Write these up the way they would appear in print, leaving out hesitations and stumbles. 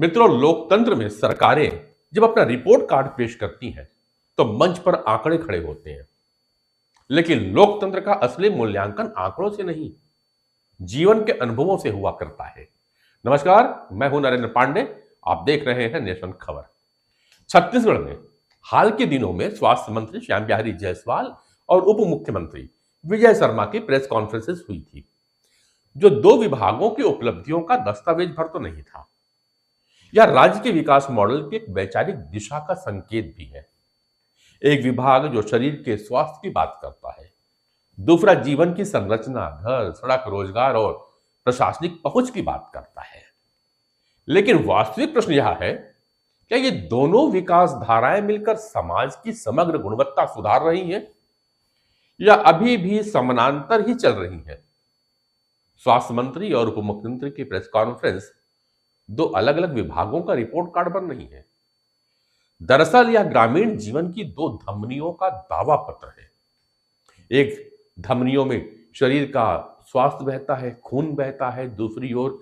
मित्रों, लोकतंत्र में सरकारें जब अपना रिपोर्ट कार्ड पेश करती हैं तो मंच पर आंकड़े खड़े होते हैं। लेकिन लोकतंत्र का असली मूल्यांकन आंकड़ों से नहीं, जीवन के अनुभवों से हुआ करता है। नमस्कार, मैं हूं नरेंद्र पांडे। आप देख रहे हैं नेशन खबर। छत्तीसगढ़ में हाल के दिनों में स्वास्थ्य मंत्री श्याम बिहारी जायसवाल और उप मुख्यमंत्री विजय शर्मा की प्रेस कॉन्फ्रेंसेस हुई थी, जो दो विभागों की उपलब्धियों का दस्तावेज भर तो नहीं था। यह राज्य के विकास मॉडल की एक वैचारिक दिशा का संकेत भी है। एक विभाग जो शरीर के स्वास्थ्य की बात करता है, दूसरा जीवन की संरचना, घर, सड़क, रोजगार और प्रशासनिक पहुंच की बात करता है। लेकिन वास्तविक प्रश्न यह है, क्या ये दोनों विकास धाराएं मिलकर समाज की समग्र गुणवत्ता सुधार रही हैं या अभी भी समानांतर ही चल रही हैं? स्वास्थ्य मंत्री और उप मुख्यमंत्री की प्रेस कॉन्फ्रेंस दो अलग अलग विभागों का रिपोर्ट कार्ड पर नहीं है। दरअसल यह ग्रामीण जीवन की दो धमनियों का दावा पत्र है। एक धमनियों में शरीर का स्वास्थ्य बहता है, खून बहता है, दूसरी ओर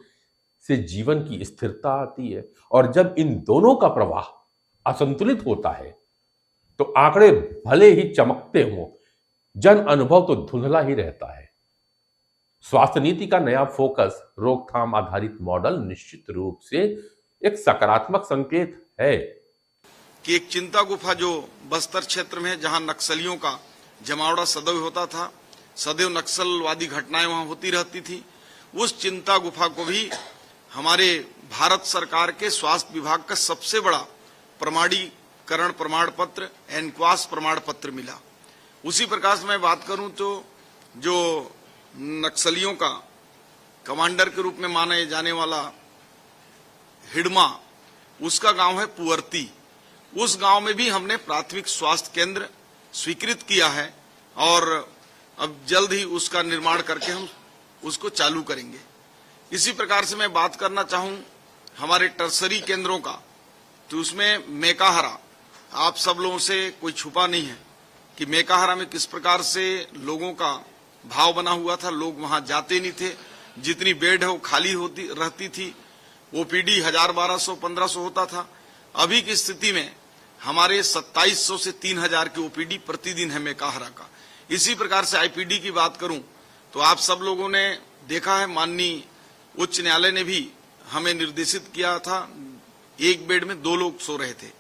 से जीवन की स्थिरता आती है। और जब इन दोनों का प्रवाह असंतुलित होता है तो आंकड़े भले ही चमकते हों, जन अनुभव तो धुंधला ही रहता है। स्वास्थ्य नीति का नया फोकस, रोकथाम आधारित मॉडल, निश्चित रूप से एक सकारात्मक संकेत है कि एक चिंता गुफा जो बस्तर क्षेत्र में है, जहां नक्सलियों का जमावड़ा सदैव होता था, सदैव नक्सलवादी घटनाएं वहां होती रहती थी, उस चिंता गुफा को भी हमारे भारत सरकार के स्वास्थ्य विभाग का सबसे बड़ा प्रमाणीकरण प्रमाण पत्र, एनक्वास प्रमाण पत्र मिला। उसी प्रकार से मैं बात करूं तो जो नक्सलियों का कमांडर के रूप में माने जाने वाला हिडमा, उसका गांव है पुअर्ती। उस गांव में भी हमने प्राथमिक स्वास्थ्य केंद्र स्वीकृत किया है और अब जल्द ही उसका निर्माण करके हम उसको चालू करेंगे। इसी प्रकार से मैं बात करना चाहूं हमारे टर्सरी केंद्रों का, तो उसमें मेकाहारा, आप सब लोगों से कोई छुपा नहीं है कि मेकाहारा में किस प्रकार से लोगों का भाव बना हुआ था। लोग वहां जाते नहीं थे, जितनी बेड है वो खाली होती रहती थी। ओपीडी 1000, 1200, 1500 होता था। अभी की स्थिति में हमारे 2700 से 3000 की ओपीडी प्रतिदिन है मेकाहारा का। इसी प्रकार से आईपीडी की बात करूं तो आप सब लोगों ने देखा है, माननीय उच्च न्यायालय ने भी हमें निर्देशित किया था, एक बेड में 2 लोग सो रहे थे,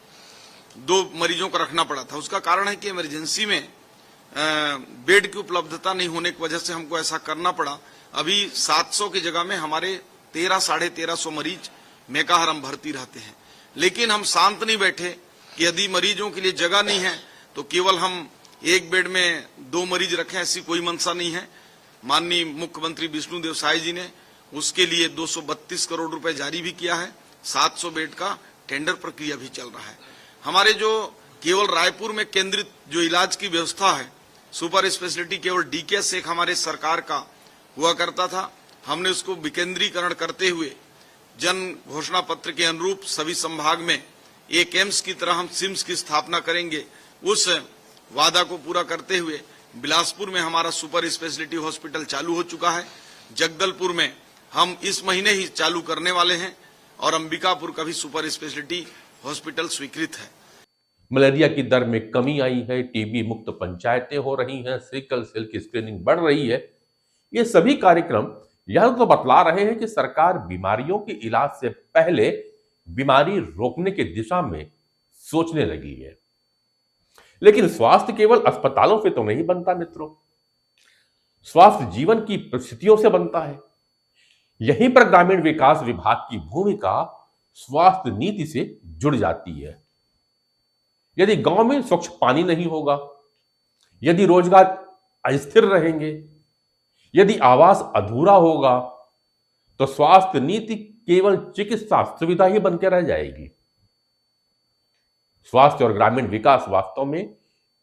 2 मरीजों को रखना पड़ा था। उसका कारण है कि इमरजेंसी में बेड की उपलब्धता नहीं होने की वजह से हमको ऐसा करना पड़ा। अभी 700 की जगह में हमारे 1300 साढ़े 1300 मरीज मेकाहारा में भर्ती रहते हैं। लेकिन हम शांत नहीं बैठे कि यदि मरीजों के लिए जगह नहीं है तो केवल हम एक बेड में 2 मरीज रखें, ऐसी कोई मंशा नहीं है। माननीय मुख्यमंत्री विष्णुदेव साय जी ने उसके लिए 232 करोड़ रुपए जारी भी किया है। 700 बेड का टेंडर प्रक्रिया भी चल रहा है। हमारे जो केवल रायपुर में केंद्रित जो इलाज की व्यवस्था है, सुपर स्पेशलिटी केवल डीकेएस एक हमारे सरकार का हुआ करता था, हमने उसको विकेंद्रीकरण करते हुए जन घोषणा पत्र के अनुरूप सभी संभाग में एक एम्स की तरह हम सिम्स की स्थापना करेंगे। उस वादा को पूरा करते हुए बिलासपुर में हमारा सुपर स्पेशलिटी हॉस्पिटल चालू हो चुका है। जगदलपुर में हम इस महीने ही चालू करने वाले हैं और अंबिकापुर का भी सुपर स्पेशलिटी हॉस्पिटल स्वीकृत है। मलेरिया की दर में कमी आई है, टीबी मुक्त पंचायतें हो रही हैं, सिकल सेल की स्क्रीनिंग बढ़ रही है। ये सभी कार्यक्रम यह तो बतला रहे हैं कि सरकार बीमारियों के इलाज से पहले बीमारी रोकने की दिशा में सोचने लगी है। लेकिन स्वास्थ्य केवल अस्पतालों से तो नहीं बनता मित्रों, स्वास्थ्य जीवन की परिस्थितियों से बनता है। यहीं पर ग्रामीण विकास विभाग की भूमिका स्वास्थ्य नीति से जुड़ जाती है। यदि गांव में स्वच्छ पानी नहीं होगा, यदि रोजगार अस्थिर रहेंगे, यदि आवास अधूरा होगा, तो स्वास्थ्य नीति केवल चिकित्सा सुविधा ही बनकर रह जाएगी। स्वास्थ्य और ग्रामीण विकास वास्तव में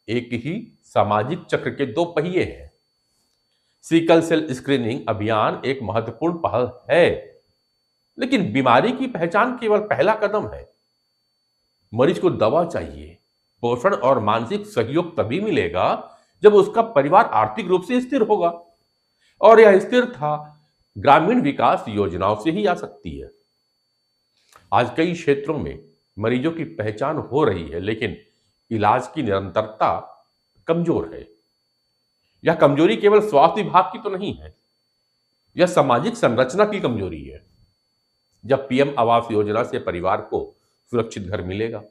एक ही सामाजिक चक्र के 2 पहिए हैं। सिकल सेल स्क्रीनिंग अभियान एक महत्वपूर्ण पहल है, लेकिन बीमारी की पहचान केवल पहला कदम है। मरीज को दवा चाहिए, पोषण और मानसिक सहयोग तभी मिलेगा जब उसका परिवार आर्थिक रूप से स्थिर होगा, और यह स्थिरता ग्रामीण विकास योजनाओं से ही आ सकती है। आज कई क्षेत्रों में मरीजों की पहचान हो रही है, लेकिन इलाज की निरंतरता कमजोर है। यह कमजोरी केवल स्वास्थ्य विभाग की तो नहीं है, यह सामाजिक संरचना की कमजोरी है। जब पीएम आवास योजना से परिवार को सुरक्षित घर मिलेगा,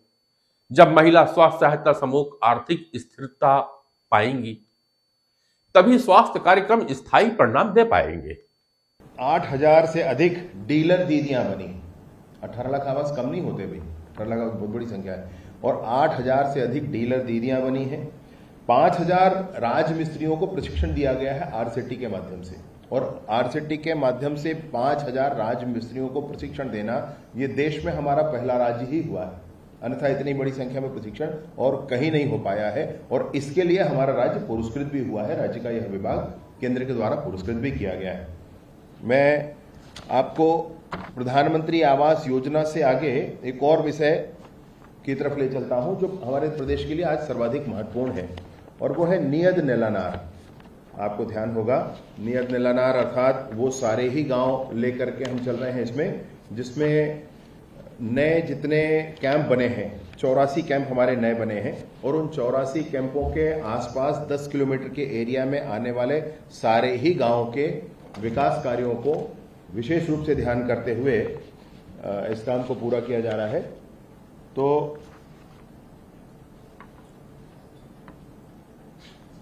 जब महिला स्वास्थ्य सहायता समूह आर्थिक स्थिरता पाएंगी, तभी स्वास्थ्य कार्यक्रम स्थायी परिणाम दे पाएंगे। 8,000 से अधिक डीलर दीदियां बनी। 18 लाख आवास कम नहीं होते भाई, 18 लाख बहुत बड़ी संख्या है। और 8,000 से अधिक डीलर दीदियां बनी हैं। 5,000 राजमिस्त्रियों को प्रशिक्षण दिया गया है आरसेटी के माध्यम से, और आरसेटी के माध्यम से 5,000 राजमिस्त्रियों को प्रशिक्षण देना ये देश में हमारा पहला राज्य ही हुआ है। अन्यथा इतनी बड़ी संख्या में प्रशिक्षण और कहीं नहीं हो पाया है, और इसके लिए हमारा राज्य पुरस्कृत भी हुआ है। राज्य का यह विभाग केंद्र के द्वारा पुरस्कृत भी किया गया है। मैं आपको प्रधानमंत्री आवास योजना से आगे एक और विषय की तरफ ले चलता हूं जो हमारे प्रदेश के लिए आज सर्वाधिक महत्वपूर्ण है, और वो है नियत नेलानार। आपको ध्यान होगा, नियत नेलानार अर्थात वो सारे ही गांव लेकर के हम चल रहे हैं इसमें, जिसमें नए जितने कैंप बने हैं, 84 कैंप हमारे नए बने हैं, और उन 84 कैंपों के आसपास 10 किलोमीटर के एरिया में आने वाले सारे ही गांव के विकास कार्यों को विशेष रूप से ध्यान करते हुए इस काम को पूरा किया जा रहा है। तो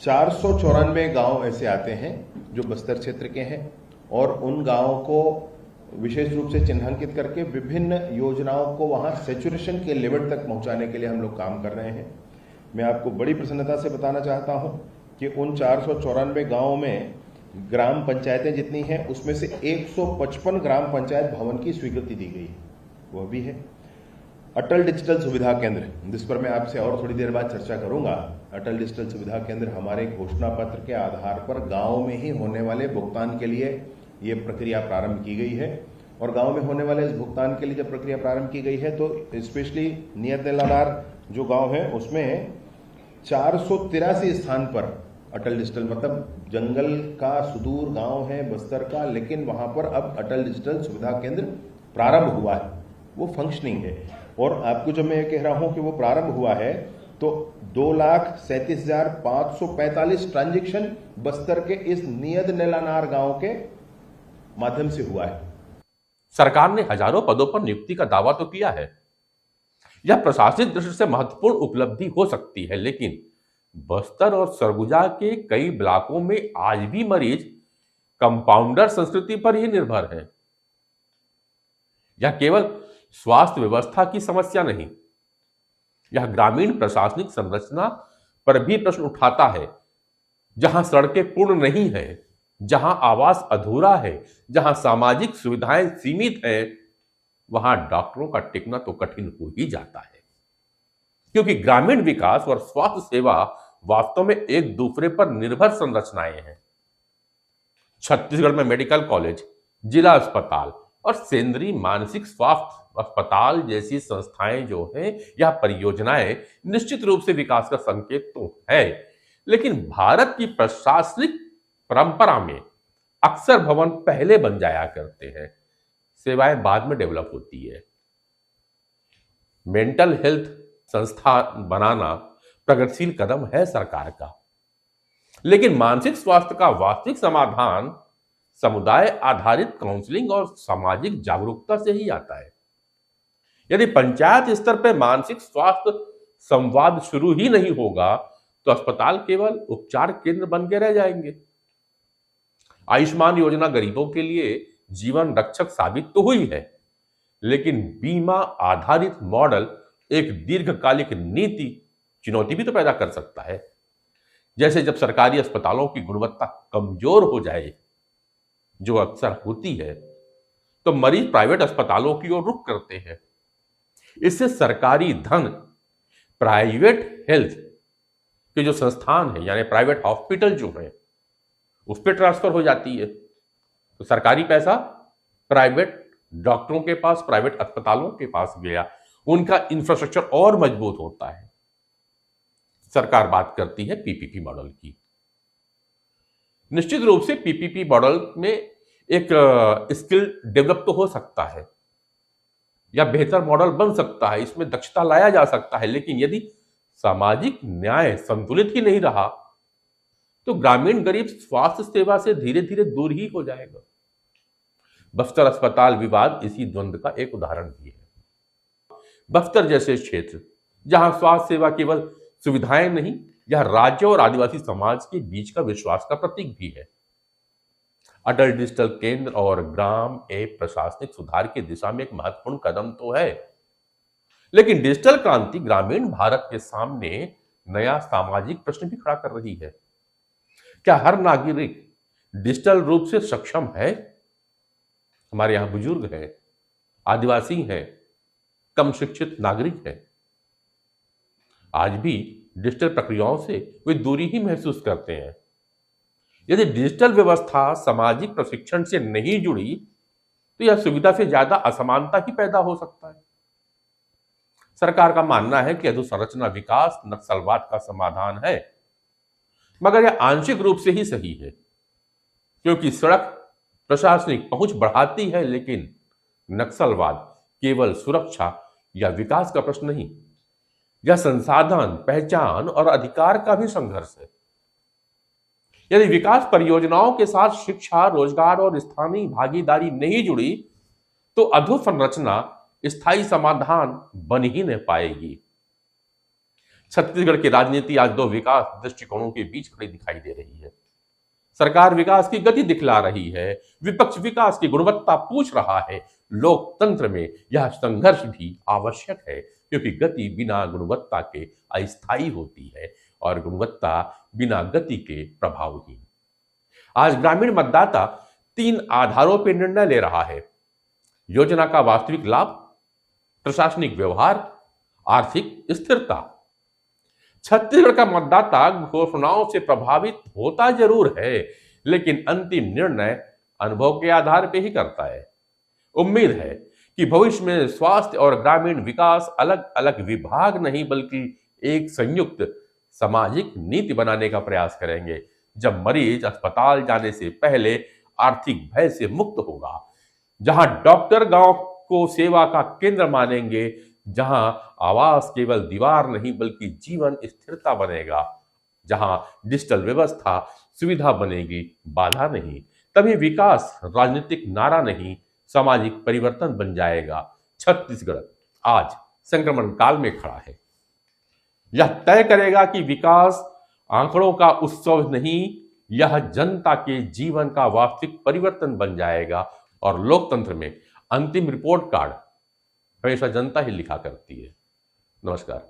494 गांव ऐसे आते हैं जो बस्तर क्षेत्र के हैं, और उन गांवों को विशेष रूप से चिन्हांकित करके विभिन्न योजनाओं को वहां सैचुरेशन के लेवल तक पहुंचाने के लिए हम लोग काम कर रहे हैं। मैं आपको बड़ी प्रसन्नता से बताना चाहता हूं कि उन 494 गांवों में ग्राम पंचायतें जितनी हैं उसमें से 155 ग्राम पंचायत भवन की स्वीकृति दी गई, वह भी है। अटल डिजिटल सुविधा केंद्र, जिस पर मैं आपसे और थोड़ी देर बाद चर्चा करूंगा, अटल डिजिटल सुविधा केंद्र हमारे घोषणा पत्र के आधार पर गांव में ही होने वाले भुगतान के लिए ये प्रक्रिया प्रारंभ की गई है। और गांव में होने वाले इस भुगतान के लिए जब प्रक्रिया प्रारंभ की गई है तो स्पेशली नियत नेलानार जो गांव है उसमें 483 स्थान पर अटल डिजिटल, मतलब जंगल का सुदूर गांव है बस्तर का, लेकिन वहां पर अब अटल डिजिटल सुविधा केंद्र प्रारंभ हुआ है, वो फंक्शनिंग है। और आपको जब मैं ये कह रहा हूं कि वो प्रारंभ हुआ है तो 2,37,545 ट्रांजेक्शन बस्तर के इस नियत नेलानार गांव के माध्यम से हुआ है। सरकार ने हजारों पदों पर नियुक्ति का दावा तो किया है, यह प्रशासनिक दृष्टि से महत्वपूर्ण उपलब्धि हो सकती है, लेकिन बस्तर और सरगुजा के कई ब्लॉकों में आज भी मरीज कंपाउंडर संस्कृति पर ही निर्भर हैं। यह केवल स्वास्थ्य व्यवस्था की समस्या नहीं, यह ग्रामीण प्रशासनिक संरचना पर भी प्रश्न उठाता है। जहां सड़कें पूर्ण नहीं है, जहां आवास अधूरा है, जहां सामाजिक सुविधाएं सीमित है, वहां डॉक्टरों का टिकना तो कठिन हो ही जाता है, क्योंकि ग्रामीण विकास और स्वास्थ्य सेवा वास्तव में एक दूसरे पर निर्भर संरचनाएं हैं। छत्तीसगढ़ में मेडिकल कॉलेज, जिला अस्पताल और केंद्रीय मानसिक स्वास्थ्य अस्पताल जैसी संस्थाएं जो हैं, यह परियोजनाएं निश्चित रूप से विकास का संकेत तो है, लेकिन भारत की प्रशासनिक परंपरा में अक्सर भवन पहले बन जाया करते हैं, सेवाएं बाद में डेवलप होती है। मेंटल हेल्थ संस्था बनाना प्रगतिशील कदम है सरकार का, लेकिन मानसिक स्वास्थ्य का वास्तविक समाधान समुदाय आधारित काउंसलिंग और सामाजिक जागरूकता से ही आता है। यदि पंचायत स्तर पर मानसिक स्वास्थ्य संवाद शुरू ही नहीं होगा तो अस्पताल केवल उपचार केंद्र बन के रह जाएंगे। आयुष्मान योजना गरीबों के लिए जीवन रक्षक साबित तो हुई है, लेकिन बीमा आधारित मॉडल एक दीर्घकालिक नीति चुनौती भी तो पैदा कर सकता है। जैसे जब सरकारी अस्पतालों की गुणवत्ता कमजोर हो जाए, जो अक्सर होती है, तो मरीज प्राइवेट अस्पतालों की ओर रुख करते हैं। इससे सरकारी धन प्राइवेट हेल्थ के जो संस्थान है, यानी प्राइवेट हॉस्पिटल जो है, उस पर ट्रांसफर हो जाती है। तो सरकारी पैसा प्राइवेट डॉक्टरों के पास, प्राइवेट अस्पतालों के पास गया, उनका इंफ्रास्ट्रक्चर और मजबूत होता है। सरकार बात करती है पीपीपी मॉडल की। निश्चित रूप से पीपीपी मॉडल में एक स्किल डेवलप तो हो सकता है, या बेहतर मॉडल बन सकता है, इसमें दक्षता लाया जा सकता है, लेकिन यदि सामाजिक न्याय संतुलित ही नहीं रहा तो ग्रामीण गरीब स्वास्थ्य सेवा से धीरे धीरे दूर ही हो जाएगा। बस्तर अस्पताल विवाद इसी द्वंद्व का एक उदाहरण भी है। बस्तर जैसे क्षेत्र जहां स्वास्थ्य सेवा केवल सुविधाएं नहीं, यह राज्य और आदिवासी समाज के बीच का विश्वास का प्रतीक भी है। अटल डिजिटल केंद्र और ग्राम ऐप प्रशासनिक सुधार की दिशा में एक महत्वपूर्ण कदम तो है, लेकिन डिजिटल क्रांति ग्रामीण भारत के सामने नया सामाजिक प्रश्न भी खड़ा कर रही है। क्या हर नागरिक डिजिटल रूप से सक्षम है? हमारे यहां बुजुर्ग हैं, आदिवासी हैं, कम शिक्षित नागरिक हैं। आज भी डिजिटल प्रक्रियाओं से वे दूरी ही महसूस करते हैं। यदि डिजिटल व्यवस्था सामाजिक प्रशिक्षण से नहीं जुड़ी तो यह सुविधा से ज्यादा असमानता ही पैदा हो सकता है। सरकार का मानना है कि अधोसंरचना विकास नक्सलवाद का समाधान है, मगर यह आंशिक रूप से ही सही है, क्योंकि सड़क प्रशासनिक पहुंच बढ़ाती है, लेकिन नक्सलवाद केवल सुरक्षा या विकास का प्रश्न नहीं, यह संसाधन, पहचान और अधिकार का भी संघर्ष है। यदि विकास परियोजनाओं के साथ शिक्षा, रोजगार और स्थानीय भागीदारी नहीं जुड़ी तो अधोसंरचना स्थायी समाधान बन ही नहीं पाएगी। छत्तीसगढ़ की राजनीति आज दो विकास दृष्टिकोणों के बीच खड़ी दिखाई दे रही है। सरकार विकास की गति दिखला रही है, विपक्ष विकास की गुणवत्ता पूछ रहा है। लोकतंत्र में यह संघर्ष भी आवश्यक है, क्योंकि गति बिना गुणवत्ता के अस्थायी होती है और गुणवत्ता बिना गति के प्रभावहीन। आज ग्रामीण मतदाता 3 आधारों पर निर्णय ले रहा है: योजना का वास्तविक लाभ, प्रशासनिक व्यवहार, आर्थिक स्थिरता। छत्तीसगढ़ का मतदाता घोषणाओं से प्रभावित होता जरूर है, लेकिन अंतिम निर्णय अनुभव के आधार पर ही करता है। उम्मीद है कि भविष्य में स्वास्थ्य और ग्रामीण विकास अलग अलग विभाग नहीं, बल्कि एक संयुक्त सामाजिक नीति बनाने का प्रयास करेंगे, जब मरीज अस्पताल जाने से पहले आर्थिक भय से मुक्त होगा, जहां डॉक्टर गांव को सेवा का केंद्र मानेंगे, जहां आवास केवल दीवार नहीं बल्कि जीवन स्थिरता बनेगा, जहां डिजिटल व्यवस्था सुविधा बनेगी, बाधा नहीं, तभी विकास राजनीतिक नारा नहीं, सामाजिक परिवर्तन बन जाएगा। छत्तीसगढ़ आज संक्रमण काल में खड़ा है। यह तय करेगा कि विकास आंकड़ों का उत्सव नहीं, यह जनता के जीवन का वास्तविक परिवर्तन बन जाएगा। और लोकतंत्र में अंतिम रिपोर्ट कार्ड हमेशा जनता ही लिखा करती है। नमस्कार।